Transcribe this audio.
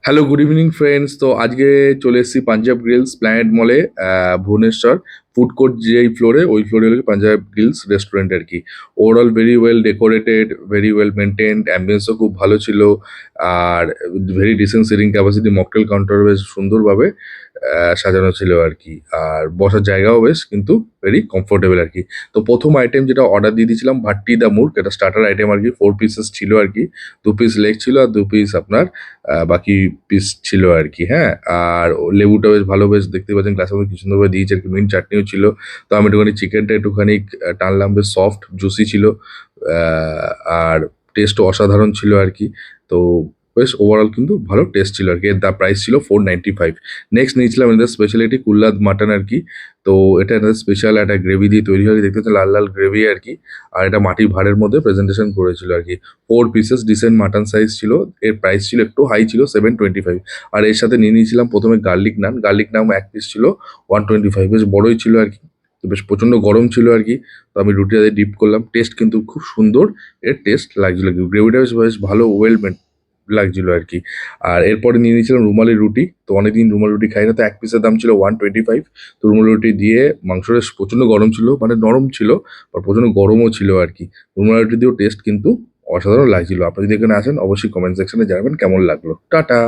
Hello, good evening friends. তো আজকে চলে এসেছি পাঞ্জাব গ্রিলস প্ল্যানেট মলে, ভুবনেশ্বর। ফুড কোর্ট যেই ফ্লোরে, ওই ফ্লোরে হলো পাঞ্জাব গ্রিলস রেস্টুরেন্ট আর কি। Overall very well decorated, very well maintained, অ্যাম্বিয়েন্সও খুব ভালো ছিল। আর very decent seating capacity, mocktail counter বেশ সুন্দরভাবে সাজানো ছিল আর কি। আর বসার জায়গাও বেশ কিন্তু ভেরি কমফোর্টেবল আর কি। তো প্রথম আইটেম যেটা অর্ডার দিয়ে দিয়েছিলাম, ভাট্টি দা মুর্গ, এটা স্টার্টার আইটেম আর কি। 4 পিসেস ছিল আর কি। 2 পিস লেগ ছিল আর 2 পিস আপনার বাকি পিস ছিল আর কি। হ্যাঁ, আর লেবুটা বেশ ভালো, বেশ দেখতে পাচ্ছেন গ্লাসের মধ্যে কি সুন্দরভাবে দিয়েছে আর কি। মিন্ট চাটনিও ছিল। তো আমি একটুখানি চিকেনটা একটুখানি টানলাম, বেশ সফট জুসি ছিল। আর টেস্টও অসাধারণ ছিল আর কি। তো বেশ ওভারঅল কিন্তু ভালো টেস্ট ছিল আর কি। এর প্রাইস ছিল 495। নেক্সট নিয়েছিলাম এদের স্পেশালিটি কুল্লাদ মাটন আর কি। তো এটা এদের স্পেশাল একটা গ্রেভি দিয়ে তৈরি হয়, দেখতে হচ্ছে লাল লাল গ্রেভি আর কি। আর এটা মাটির ভাঁড়ের মধ্যে প্রেজেন্টেশন করেছিল আর কি। 4 পিসেস ডিসেন্ট মাটন সাইজ ছিল। এর প্রাইস ছিল একটু হাই, ছিল 725। আর এর সাথে নিয়ে নিয়েছিলাম প্রথমে গার্লিক নান। গার্লিক নান 1 পিস ছিল 125, বেশ বড়ই ছিল আর কি। তো বেশ প্রচণ্ড গরম ছিল আর কি। তো আমি রুটিটা দিয়ে ডিপ করলাম, টেস্ট কিন্তু খুব সুন্দর। এর টেস্ট লাগছিল, গ্রেভিটা বেশ বেশ ভালো, ওয়েল মেড লাগছিল আর কি। আর এরপরে নিয়ে নিয়েছিলাম রুমালি রুটি। তো অনেকদিন রুমালি রুটি খাই না, তো 1 পিসের দাম ছিল 125। তো রুমালি রুটি দিয়ে মাংসটা প্রচণ্ড গরম ছিল, মানে নরম ছিল আর প্রচণ্ড গরমও ছিল আর কি। রুমালি রুটি দিয়েও টেস্ট কিন্তু অসাধারণ লাগছিল। আপনি যদি এখানে আসেন অবশ্যই কমেন্ট সেকশনে জানাবেন কেমন লাগলো। টাটা।